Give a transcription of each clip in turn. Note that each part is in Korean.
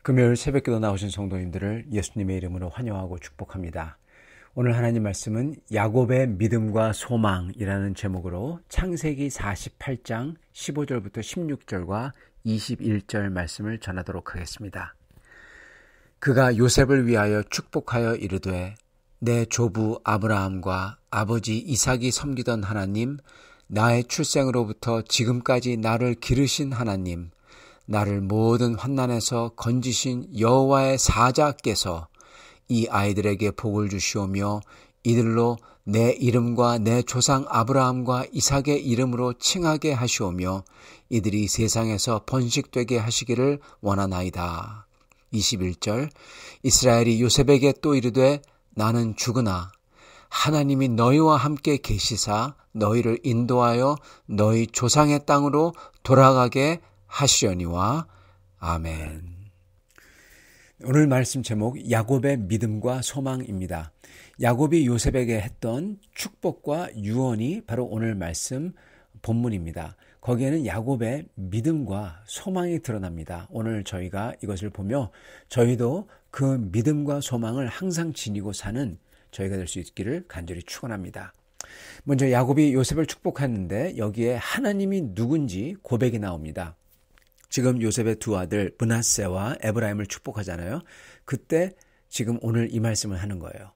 금요일 새벽기도 나오신 성도님들을 예수님의 이름으로 환영하고 축복합니다. 오늘 하나님 말씀은 야곱의 믿음과 소망이라는 제목으로 창세기 48장 15절부터 16절과 21절 말씀을 전하도록 하겠습니다. 그가 요셉을 위하여 축복하여 이르되 내 조부 아브라함과 아버지 이삭이 섬기던 하나님, 나의 출생으로부터 지금까지 나를 기르신 하나님, 나를 모든 환난에서 건지신 여호와의 사자께서 이 아이들에게 복을 주시오며 이들로 내 이름과 내 조상 아브라함과 이삭의 이름으로 칭하게 하시오며 이들이 세상에서 번식되게 하시기를 원하나이다. 21절 이스라엘이 요셉에게 또 이르되 나는 죽으나 하나님이 너희와 함께 계시사 너희를 인도하여 너희 조상의 땅으로 돌아가게 하시려니와. 아멘. 오늘 말씀 제목 야곱의 믿음과 소망입니다. 야곱이 요셉에게 했던 축복과 유언이 바로 오늘 말씀 본문입니다. 거기에는 야곱의 믿음과 소망이 드러납니다. 오늘 저희가 이것을 보며 저희도 그 믿음과 소망을 항상 지니고 사는 저희가 될 수 있기를 간절히 축원합니다. 먼저 야곱이 요셉을 축복했는데 여기에 하나님이 누군지 고백이 나옵니다. 지금 요셉의 두 아들 므낫세와 에브라임을 축복하잖아요. 그때 지금 오늘 이 말씀을 하는 거예요.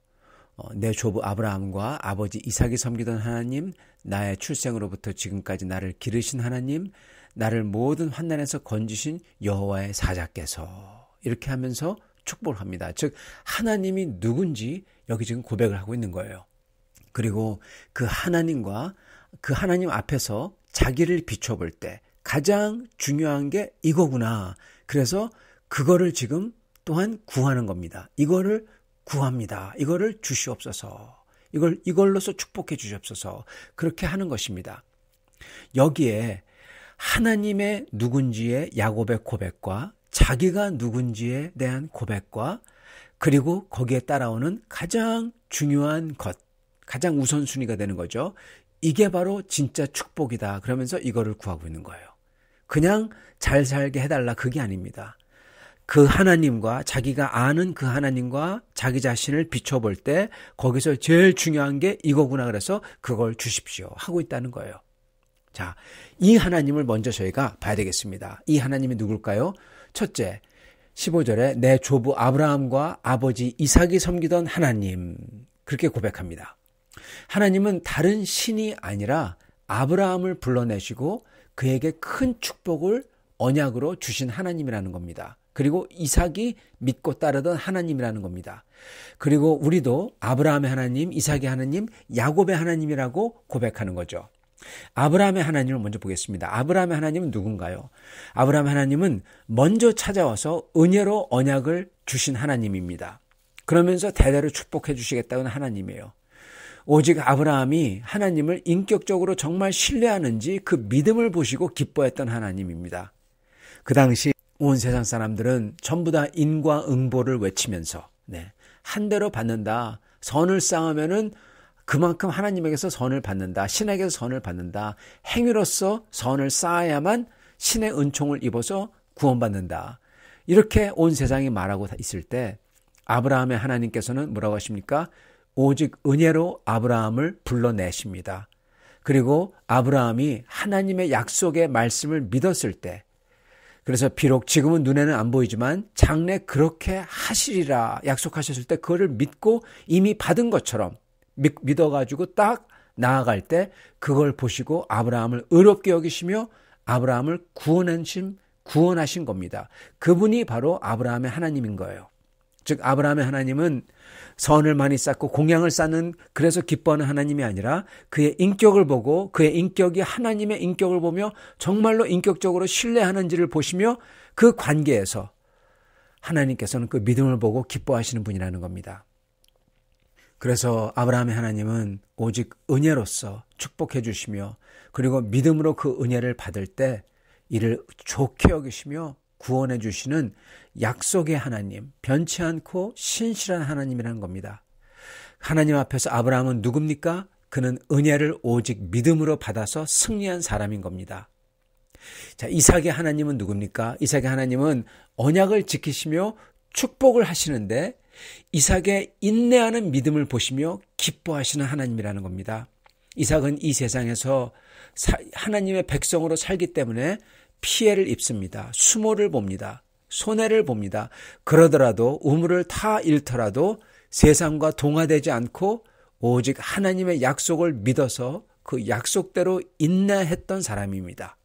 내 조부 아브라함과 아버지 이삭이 섬기던 하나님, 나의 출생으로부터 지금까지 나를 기르신 하나님, 나를 모든 환난에서 건지신 여호와의 사자께서, 이렇게 하면서 축복을 합니다. 즉 하나님이 누군지 여기 지금 고백을 하고 있는 거예요. 그리고 그 하나님과 그 하나님 앞에서 자기를 비춰볼 때 가장 중요한 게 이거구나. 그래서 그거를 지금 또한 구하는 겁니다. 이거를 구합니다. 이거를 주시옵소서. 이걸로서 축복해 주시옵소서. 그렇게 하는 것입니다. 여기에 하나님의 누군지의 야곱의 고백과 자기가 누군지에 대한 고백과 그리고 거기에 따라오는 가장 중요한 것, 가장 우선순위가 되는 거죠. 이게 바로 진짜 축복이다. 그러면서 이거를 구하고 있는 거예요. 그냥 잘 살게 해달라, 그게 아닙니다. 그 하나님과, 자기가 아는 그 하나님과 자기 자신을 비춰볼 때 거기서 제일 중요한 게 이거구나, 그래서 그걸 주십시오 하고 있다는 거예요. 자, 이 하나님을 먼저 저희가 봐야 되겠습니다. 이 하나님이 누굴까요? 첫째, 15절에 내 조부 아브라함과 아버지 이삭이 섬기던 하나님, 그렇게 고백합니다. 하나님은 다른 신이 아니라 아브라함을 불러내시고 그에게 큰 축복을 언약으로 주신 하나님이라는 겁니다. 그리고 이삭이 믿고 따르던 하나님이라는 겁니다. 그리고 우리도 아브라함의 하나님, 이삭의 하나님, 야곱의 하나님이라고 고백하는 거죠. 아브라함의 하나님을 먼저 보겠습니다. 아브라함의 하나님은 누군가요? 아브라함의 하나님은 먼저 찾아와서 은혜로 언약을 주신 하나님입니다. 그러면서 대대로 축복해 주시겠다는 하나님이에요. 오직 아브라함이 하나님을 인격적으로 정말 신뢰하는지 그 믿음을 보시고 기뻐했던 하나님입니다. 그 당시 온 세상 사람들은 전부 다 인과응보를 외치면서 한 대로 받는다. 선을 쌓으면은 그만큼 하나님에게서 선을 받는다. 신에게서 선을 받는다. 행위로서 선을 쌓아야만 신의 은총을 입어서 구원받는다. 이렇게 온 세상이 말하고 있을 때 아브라함의 하나님께서는 뭐라고 하십니까? 오직 은혜로 아브라함을 불러내십니다. 그리고 아브라함이 하나님의 약속의 말씀을 믿었을 때, 그래서 비록 지금은 눈에는 안 보이지만 장래 그렇게 하시리라 약속하셨을 때 그거를 믿고 이미 받은 것처럼 믿어가지고 딱 나아갈 때 그걸 보시고 아브라함을 의롭게 여기시며 아브라함을 구원하신 겁니다. 그분이 바로 아브라함의 하나님인 거예요. 즉 아브라함의 하나님은 선을 많이 쌓고 공양을 쌓는, 그래서 기뻐하는 하나님이 아니라 그의 인격을 보고 그의 인격이 하나님의 인격을 보며 정말로 인격적으로 신뢰하는지를 보시며 그 관계에서 하나님께서는 그 믿음을 보고 기뻐하시는 분이라는 겁니다. 그래서 아브라함의 하나님은 오직 은혜로서 축복해 주시며 그리고 믿음으로 그 은혜를 받을 때 이를 좋게 여기시며 구원해 주시는 약속의 하나님, 변치 않고 신실한 하나님이라는 겁니다. 하나님 앞에서 아브라함은 누굽니까? 그는 은혜를 오직 믿음으로 받아서 승리한 사람인 겁니다. 자, 이삭의 하나님은 누굽니까? 이삭의 하나님은 언약을 지키시며 축복을 하시는데 이삭의 인내하는 믿음을 보시며 기뻐하시는 하나님이라는 겁니다. 이삭은 이 세상에서 하나님의 백성으로 살기 때문에 피해를 입습니다. 수모를 봅니다. 손해를 봅니다. 그러더라도 우물을 다 잃더라도 세상과 동화되지 않고 오직 하나님의 약속을 믿어서 그 약속대로 인내했던 사람입니다.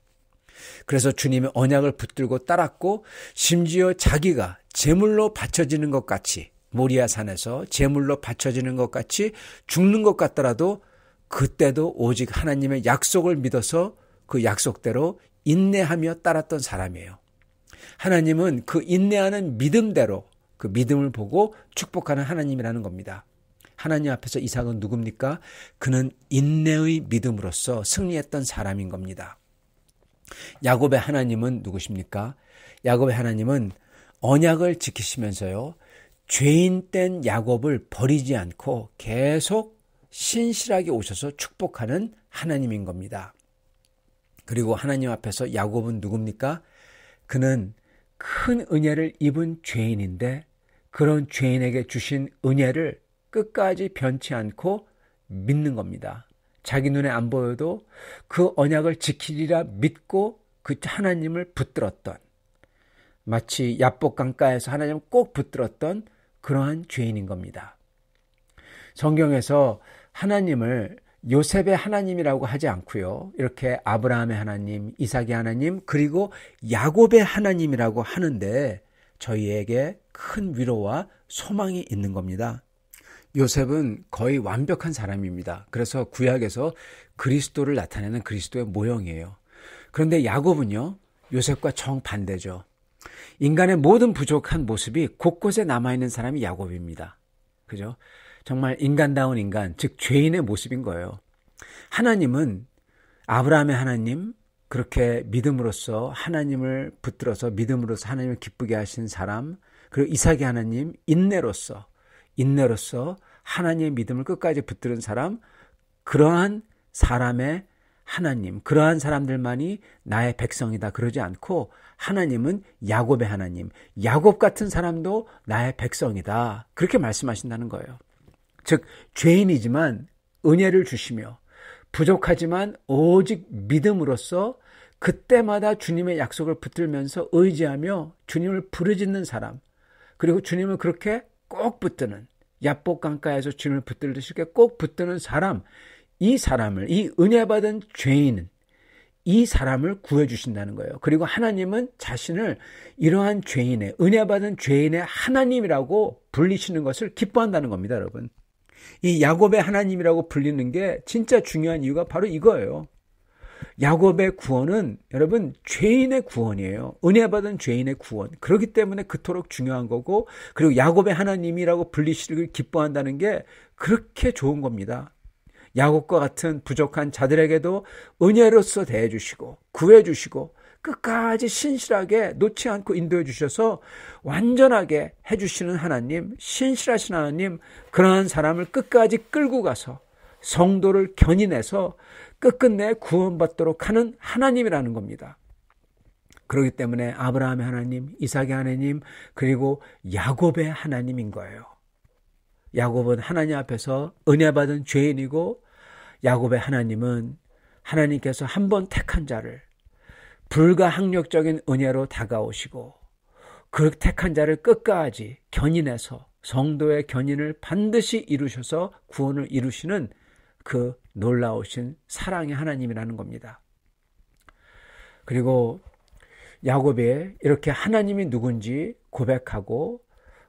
그래서 주님의 언약을 붙들고 따랐고 심지어 자기가 제물로 바쳐지는 것 같이, 모리아 산에서 제물로 바쳐지는 것 같이 죽는 것 같더라도 그때도 오직 하나님의 약속을 믿어서 그 약속대로 인내하며 따랐던 사람이에요. 하나님은 그 인내하는 믿음대로 그 믿음을 보고 축복하는 하나님이라는 겁니다. 하나님 앞에서 이삭은 누굽니까? 그는 인내의 믿음으로써 승리했던 사람인 겁니다. 야곱의 하나님은 누구십니까? 야곱의 하나님은 언약을 지키시면서요, 죄인된 야곱을 버리지 않고 계속 신실하게 오셔서 축복하는 하나님인 겁니다. 그리고 하나님 앞에서 야곱은 누굽니까? 그는 큰 은혜를 입은 죄인인데 그런 죄인에게 주신 은혜를 끝까지 변치 않고 믿는 겁니다. 자기 눈에 안 보여도 그 언약을 지키리라 믿고 그 하나님을 붙들었던, 마치 야복 강가에서 하나님을 꼭 붙들었던 그러한 죄인인 겁니다. 성경에서 하나님을 요셉의 하나님이라고 하지 않고요, 이렇게 아브라함의 하나님, 이삭의 하나님, 그리고 야곱의 하나님이라고 하는데 저희에게 큰 위로와 소망이 있는 겁니다. 요셉은 거의 완벽한 사람입니다. 그래서 구약에서 그리스도를 나타내는 그리스도의 모형이에요. 그런데 야곱은요, 요셉과 정반대죠. 인간의 모든 부족한 모습이 곳곳에 남아있는 사람이 야곱입니다. 그죠? 정말 인간다운 인간, 즉 죄인의 모습인 거예요. 하나님은 아브라함의 하나님, 그렇게 믿음으로써 하나님을 붙들어서 믿음으로써 하나님을 기쁘게 하신 사람, 그리고 이삭의 하나님, 인내로서 하나님의 믿음을 끝까지 붙드는 사람, 그러한 사람의 하나님, 그러한 사람들만이 나의 백성이다 그러지 않고 하나님은 야곱의 하나님, 야곱 같은 사람도 나의 백성이다 그렇게 말씀하신다는 거예요. 즉 죄인이지만 은혜를 주시며 부족하지만 오직 믿음으로써 그때마다 주님의 약속을 붙들면서 의지하며 주님을 부르짖는 사람, 그리고 주님을 그렇게 꼭 붙드는, 야복 강가에서 주님을 붙들듯이 꼭 붙드는 사람, 이 사람을, 이 은혜받은 죄인은 이 사람을 구해주신다는 거예요. 그리고 하나님은 자신을 이러한 죄인의, 은혜받은 죄인의 하나님이라고 불리시는 것을 기뻐한다는 겁니다, 여러분. 이 야곱의 하나님이라고 불리는 게 진짜 중요한 이유가 바로 이거예요. 야곱의 구원은 여러분 죄인의 구원이에요. 은혜받은 죄인의 구원. 그렇기 때문에 그토록 중요한 거고, 그리고 야곱의 하나님이라고 불리시기를 기뻐한다는 게 그렇게 좋은 겁니다. 야곱과 같은 부족한 자들에게도 은혜로서 대해주시고 구해주시고 끝까지 신실하게 놓지 않고 인도해 주셔서 완전하게 해주시는 하나님, 신실하신 하나님, 그러한 사람을 끝까지 끌고 가서 성도를 견인해서 끝끝내 구원받도록 하는 하나님이라는 겁니다. 그렇기 때문에 아브라함의 하나님, 이삭의 하나님, 그리고 야곱의 하나님인 거예요. 야곱은 하나님 앞에서 은혜받은 죄인이고, 야곱의 하나님은 하나님께서 한 번 택한 자를 불가항력적인 은혜로 다가오시고 그 택한 자를 끝까지 견인해서 성도의 견인을 반드시 이루셔서 구원을 이루시는 그 놀라우신 사랑의 하나님이라는 겁니다. 그리고 야곱이 이렇게 하나님이 누군지 고백하고,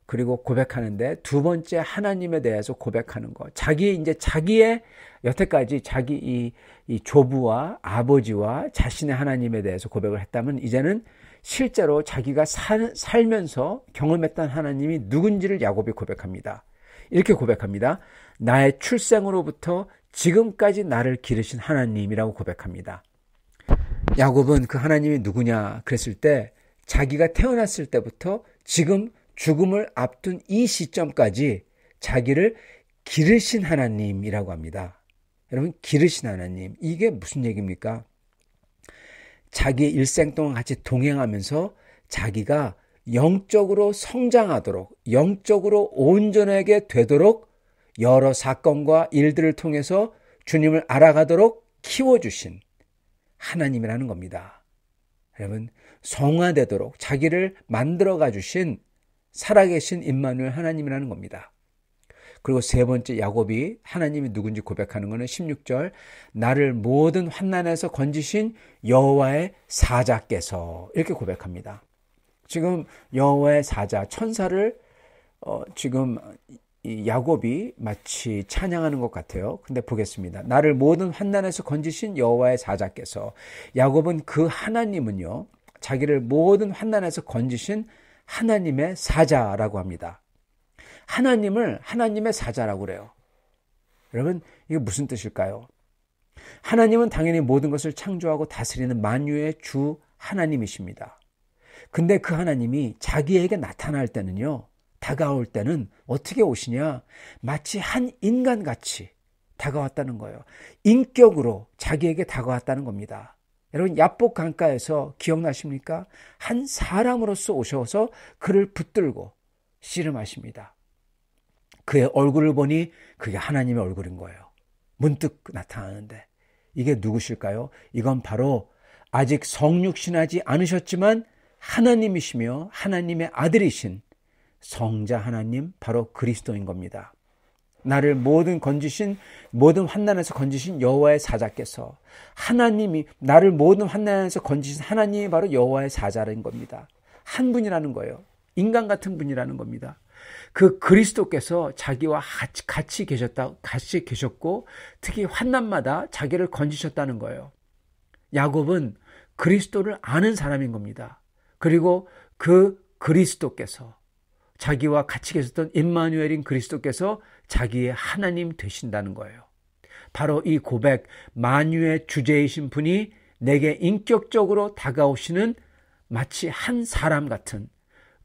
그리고 고백하는데 두 번째 하나님에 대해서 고백하는 것. 자기의 여태까지 자기 이 조부와 아버지와 자신의 하나님에 대해서 고백을 했다면, 이제는 실제로 자기가 살면서 경험했던 하나님이 누군지를 야곱이 고백합니다. 이렇게 고백합니다. 나의 출생으로부터 지금까지 나를 기르신 하나님이라고 고백합니다. 야곱은 그 하나님이 누구냐 그랬을 때, 자기가 태어났을 때부터 지금 죽음을 앞둔 이 시점까지 자기를 기르신 하나님이라고 합니다. 여러분, 기르신 하나님, 이게 무슨 얘기입니까? 자기의 일생 동안 같이 동행하면서 자기가 영적으로 성장하도록, 영적으로 온전하게 되도록 여러 사건과 일들을 통해서 주님을 알아가도록 키워주신 하나님이라는 겁니다. 여러분, 성화되도록 자기를 만들어가 주신 살아계신 임마누엘 하나님이라는 겁니다. 그리고 세 번째, 야곱이 하나님이 누군지 고백하는 것은 16절, 나를 모든 환난에서 건지신 여호와의 사자께서, 이렇게 고백합니다. 지금 여호와의 사자, 천사를 지금 이 야곱이 마치 찬양하는 것 같아요. 근데 보겠습니다. 나를 모든 환난에서 건지신 여호와의 사자께서, 야곱은 그 하나님은요, 자기를 모든 환난에서 건지신 하나님의 사자라고 합니다. 하나님을 하나님의 사자라고 그래요. 여러분, 이게 무슨 뜻일까요? 하나님은 당연히 모든 것을 창조하고 다스리는 만유의 주 하나님이십니다. 근데 그 하나님이 자기에게 나타날 때는요, 다가올 때는 어떻게 오시냐? 마치 한 인간같이 다가왔다는 거예요. 인격으로 자기에게 다가왔다는 겁니다. 여러분, 야복 강가에서 기억나십니까? 한 사람으로서 오셔서 그를 붙들고 씨름하십니다. 그의 얼굴을 보니 그게 하나님의 얼굴인 거예요. 문득 나타나는데 이게 누구실까요? 이건 바로 아직 성육신하지 않으셨지만 하나님이시며 하나님의 아들이신 성자 하나님, 바로 그리스도인 겁니다. 나를 모든 환난에서 건지신 여호와의 사자께서, 하나님이 나를 모든 환난에서 건지신 하나님이 바로 여호와의 사자인 겁니다. 한 분이라는 거예요. 인간 같은 분이라는 겁니다. 그 그리스도께서 자기와 같이 계셨고, 특히 환난마다 자기를 건지셨다는 거예요. 야곱은 그리스도를 아는 사람인 겁니다. 그리고 그 그리스도께서, 자기와 같이 계셨던 임마누엘인 그리스도께서 자기의 하나님 되신다는 거예요. 바로 이 고백, 만유의 주제이신 분이 내게 인격적으로 다가오시는 마치 한 사람 같은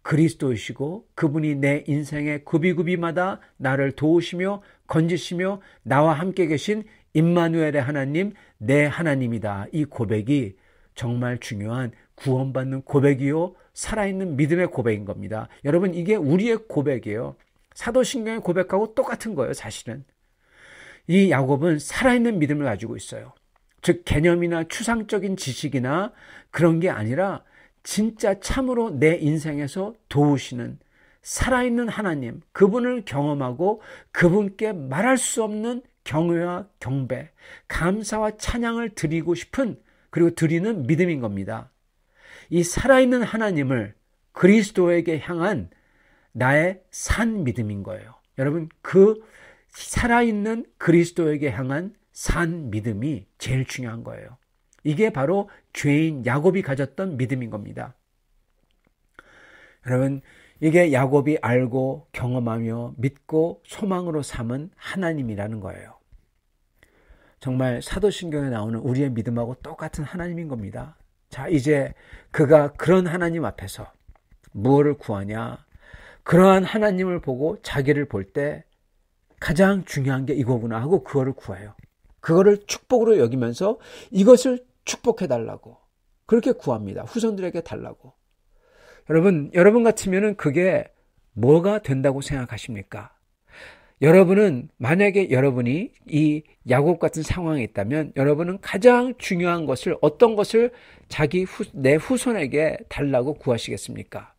그리스도이시고 그분이 내 인생의 구비구비마다 나를 도우시며 건지시며 나와 함께 계신 임마누엘의 하나님, 내 하나님이다. 이 고백이 정말 중요한 구원받는 고백이요, 살아있는 믿음의 고백인 겁니다. 여러분, 이게 우리의 고백이에요. 사도신경의 고백하고 똑같은 거예요. 사실은 이 야곱은 살아있는 믿음을 가지고 있어요. 즉 개념이나 추상적인 지식이나 그런 게 아니라 진짜 참으로 내 인생에서 도우시는 살아있는 하나님, 그분을 경험하고 그분께 말할 수 없는 경외와 경배, 감사와 찬양을 드리고 싶은, 그리고 드리는 믿음인 겁니다. 이 살아있는 하나님을 그리스도에게 향한 나의 산 믿음인 거예요. 여러분, 그 살아있는 그리스도에게 향한 산 믿음이 제일 중요한 거예요. 이게 바로 죄인 야곱이 가졌던 믿음인 겁니다. 여러분, 이게 야곱이 알고 경험하며 믿고 소망으로 삼은 하나님이라는 거예요. 정말 사도신경에 나오는 우리의 믿음하고 똑같은 하나님인 겁니다. 자, 이제 그가 그런 하나님 앞에서 무엇을 구하냐? 그러한 하나님을 보고 자기를 볼 때 가장 중요한 게 이거구나 하고 그거를 구해요. 그거를 축복으로 여기면서 이것을 축복해달라고 그렇게 구합니다. 후손들에게 달라고. 여러분 같으면은 그게 뭐가 된다고 생각하십니까? 여러분은, 만약에 여러분이 이 야곱 같은 상황에 있다면 여러분은 가장 중요한 것을, 어떤 것을 내 후손에게 달라고 구하시겠습니까?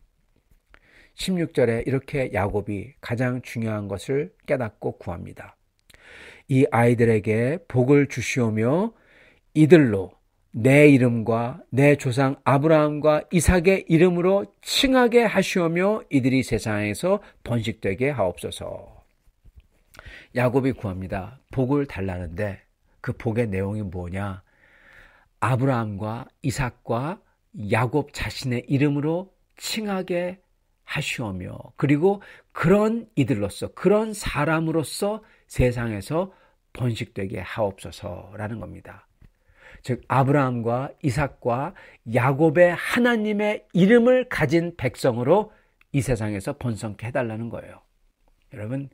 16절에 이렇게 야곱이 가장 중요한 것을 깨닫고 구합니다. 이 아이들에게 복을 주시오며 이들로 내 이름과 내 조상 아브라함과 이삭의 이름으로 칭하게 하시오며 이들이 세상에서 번식되게 하옵소서. 야곱이 구합니다. 복을 달라는데 그 복의 내용이 뭐냐? 아브라함과 이삭과 야곱 자신의 이름으로 칭하게 하시오며, 그리고 그런 이들로서, 그런 사람으로서 세상에서 번식되게 하옵소서라는 겁니다. 즉 아브라함과 이삭과 야곱의 하나님의 이름을 가진 백성으로 이 세상에서 번성케 해달라는 거예요. 여러분,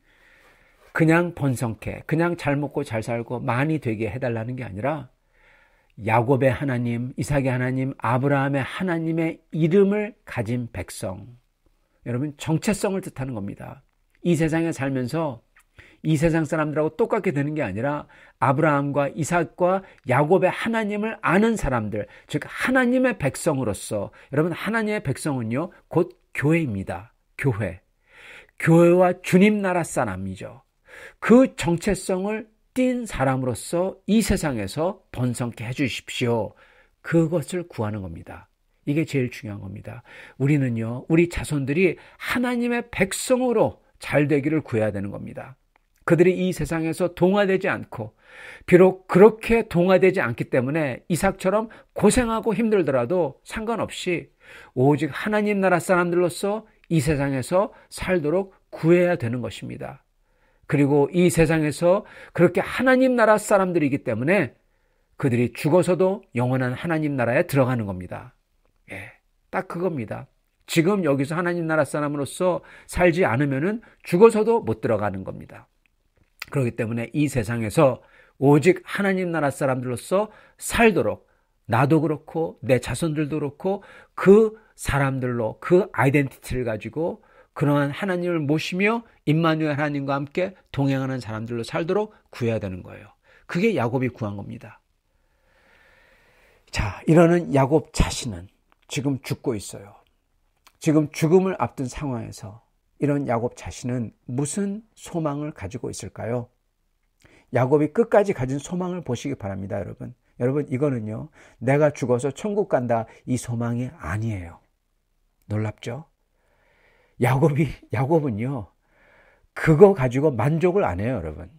그냥 번성케, 그냥 잘 먹고 잘 살고 많이 되게 해달라는 게 아니라 야곱의 하나님, 이삭의 하나님, 아브라함의 하나님의 이름을 가진 백성, 여러분 정체성을 뜻하는 겁니다. 이 세상에 살면서 이 세상 사람들하고 똑같게 되는 게 아니라 아브라함과 이삭과 야곱의 하나님을 아는 사람들, 즉 하나님의 백성으로서, 여러분 하나님의 백성은요 곧 교회입니다. 교회와 주님 나라 사람이죠. 그 정체성을 띈 사람으로서 이 세상에서 번성케 해주십시오. 그것을 구하는 겁니다. 이게 제일 중요한 겁니다. 우리는요, 우리 자손들이 하나님의 백성으로 잘 되기를 구해야 되는 겁니다. 그들이 이 세상에서 동화되지 않고, 비록 그렇게 동화되지 않기 때문에 이삭처럼 고생하고 힘들더라도 상관없이 오직 하나님 나라 사람들로서 이 세상에서 살도록 구해야 되는 것입니다. 그리고 이 세상에서 그렇게 하나님 나라 사람들이기 때문에 그들이 죽어서도 영원한 하나님 나라에 들어가는 겁니다. 예, 딱 그겁니다. 지금 여기서 하나님 나라 사람으로서 살지 않으면은 죽어서도 못 들어가는 겁니다. 그렇기 때문에 이 세상에서 오직 하나님 나라 사람들로서 살도록, 나도 그렇고 내 자손들도 그렇고 그 사람들로 그 아이덴티티를 가지고 그러한 하나님을 모시며 임마누엘 하나님과 함께 동행하는 사람들로 살도록 구해야 되는 거예요. 그게 야곱이 구한 겁니다. 자, 이러는 야곱 자신은 지금 죽고 있어요. 지금 죽음을 앞둔 상황에서 이런 야곱 자신은 무슨 소망을 가지고 있을까요? 야곱이 끝까지 가진 소망을 보시기 바랍니다, 여러분. 여러분, 이거는요, 내가 죽어서 천국 간다, 이 소망이 아니에요. 놀랍죠? 야곱은요, 그거 가지고 만족을 안 해요, 여러분.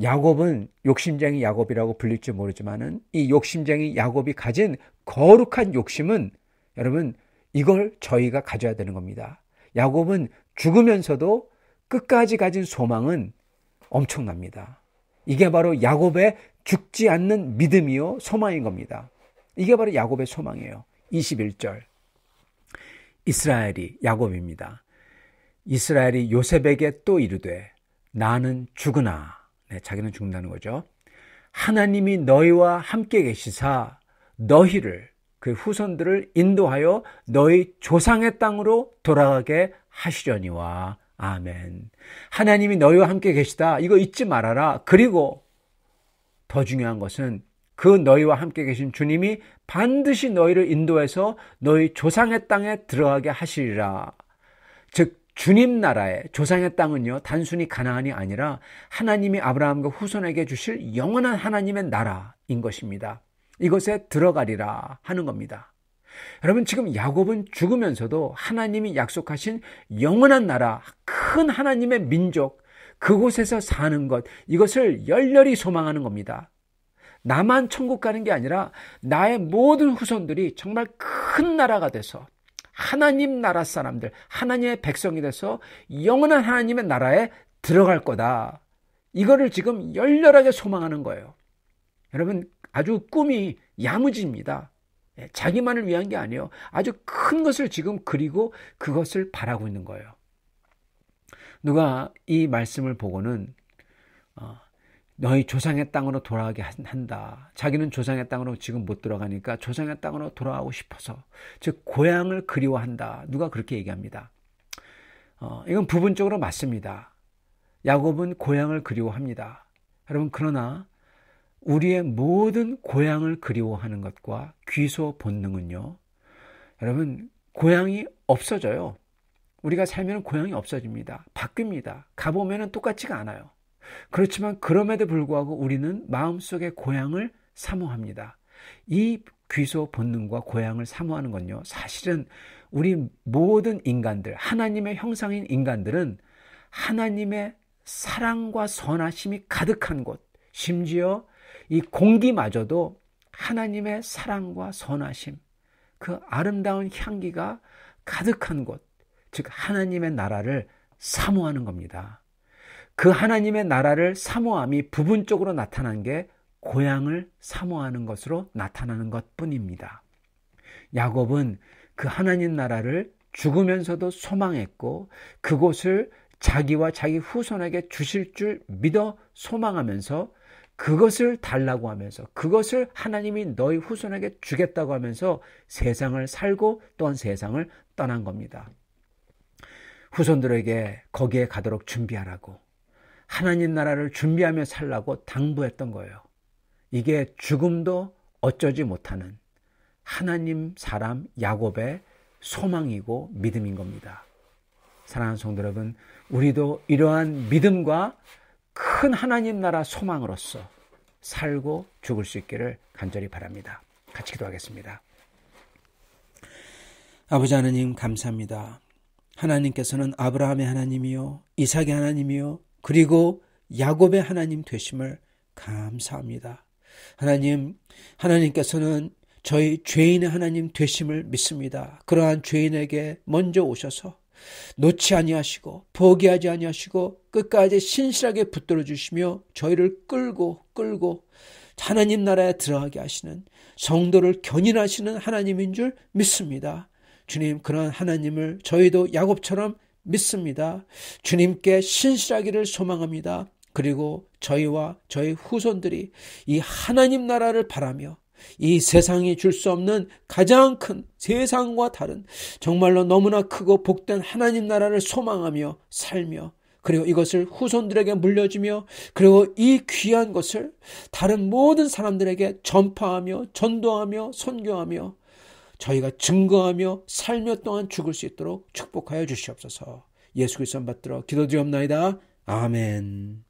야곱은 욕심쟁이 야곱이라고 불릴지 모르지만은 이 욕심쟁이 야곱이 가진 거룩한 욕심은, 여러분, 이걸 저희가 가져야 되는 겁니다. 야곱은 죽으면서도 끝까지 가진 소망은 엄청납니다. 이게 바로 야곱의 죽지 않는 믿음이요 소망인 겁니다. 이게 바로 야곱의 소망이에요. 21절. 이스라엘이, 야곱입니다. 이스라엘이 요셉에게 또 이르되 나는 죽으나, 자기는 죽는다는 거죠. 하나님이 너희와 함께 계시사 너희를, 그 후손들을 인도하여 너희 조상의 땅으로 돌아가게 하시려니와. 아멘. 하나님이 너희와 함께 계시다, 이거 잊지 말아라. 그리고 더 중요한 것은 그 너희와 함께 계신 주님이 반드시 너희를 인도해서 너희 조상의 땅에 들어가게 하시리라. 즉 주님 나라의 조상의 땅은요, 단순히 가나안이 아니라 하나님이 아브라함과 후손에게 주실 영원한 하나님의 나라인 것입니다. 이것에 들어가리라 하는 겁니다. 여러분, 지금 야곱은 죽으면서도 하나님이 약속하신 영원한 나라, 큰 하나님의 민족, 그곳에서 사는 것, 이것을 열렬히 소망하는 겁니다. 나만 천국 가는 게 아니라 나의 모든 후손들이 정말 큰 나라가 돼서 하나님 나라 사람들, 하나님의 백성이 돼서 영원한 하나님의 나라에 들어갈 거다. 이거를 지금 열렬하게 소망하는 거예요. 여러분, 아주 꿈이 야무집니다. 자기만을 위한 게 아니에요. 아주 큰 것을 지금 그리고 그것을 바라고 있는 거예요. 누가 이 말씀을 보고는 너희 조상의 땅으로 돌아가게 한다. 자기는 조상의 땅으로 지금 못 돌아가니까 조상의 땅으로 돌아가고 싶어서, 즉 고향을 그리워한다. 누가 그렇게 얘기합니다. 이건 부분적으로 맞습니다. 야곱은 고향을 그리워합니다. 여러분, 그러나 우리의 모든 고향을 그리워하는 것과 귀소 본능은요, 여러분, 고향이 없어져요. 우리가 살면 고향이 없어집니다. 바뀝니다. 가보면 똑같지가 않아요. 그렇지만 그럼에도 불구하고 우리는 마음속에 고향을 사모합니다. 이 귀소 본능과 고향을 사모하는 건요, 사실은 우리 모든 인간들, 하나님의 형상인 인간들은 하나님의 사랑과 선하심이 가득한 곳, 심지어 이 공기마저도 하나님의 사랑과 선하심, 그 아름다운 향기가 가득한 곳, 즉 하나님의 나라를 사모하는 겁니다. 그 하나님의 나라를 사모함이 부분적으로 나타난 게 고향을 사모하는 것으로 나타나는 것뿐입니다. 야곱은 그 하나님 나라를 죽으면서도 소망했고 그곳을 자기와 자기 후손에게 주실 줄 믿어 소망하면서 그것을 달라고 하면서 그것을 하나님이 너희 후손에게 주겠다고 하면서 세상을 살고 또한 세상을 떠난 겁니다. 후손들에게 거기에 가도록 준비하라고, 하나님 나라를 준비하며 살라고 당부했던 거예요. 이게 죽음도 어쩌지 못하는 하나님 사람 야곱의 소망이고 믿음인 겁니다. 사랑하는 성도 여러분, 우리도 이러한 믿음과 큰 하나님 나라 소망으로서 살고 죽을 수 있기를 간절히 바랍니다. 같이 기도하겠습니다. 아버지 하나님, 감사합니다. 하나님께서는 아브라함의 하나님이요, 이삭의 하나님이요, 그리고 야곱의 하나님 되심을 감사합니다. 하나님께서는 저희 죄인의 하나님 되심을 믿습니다. 그러한 죄인에게 먼저 오셔서 놓지 아니하시고 포기하지 아니하시고 끝까지 신실하게 붙들어 주시며 저희를 끌고 하나님 나라에 들어가게 하시는, 성도를 견인하시는 하나님인 줄 믿습니다. 주님, 그런 하나님을 저희도 야곱처럼 믿습니다. 주님께 신실하기를 소망합니다. 그리고 저희와 저희 후손들이 이 하나님 나라를 바라며 이 세상이 줄 수 없는 가장 큰, 세상과 다른 정말로 너무나 크고 복된 하나님 나라를 소망하며 살며, 그리고 이것을 후손들에게 물려주며, 그리고 이 귀한 것을 다른 모든 사람들에게 전파하며 전도하며 선교하며 저희가 증거하며 살며 또한 죽을 수 있도록 축복하여 주시옵소서. 예수 그리스도 받들어 기도드리옵나이다. 아멘.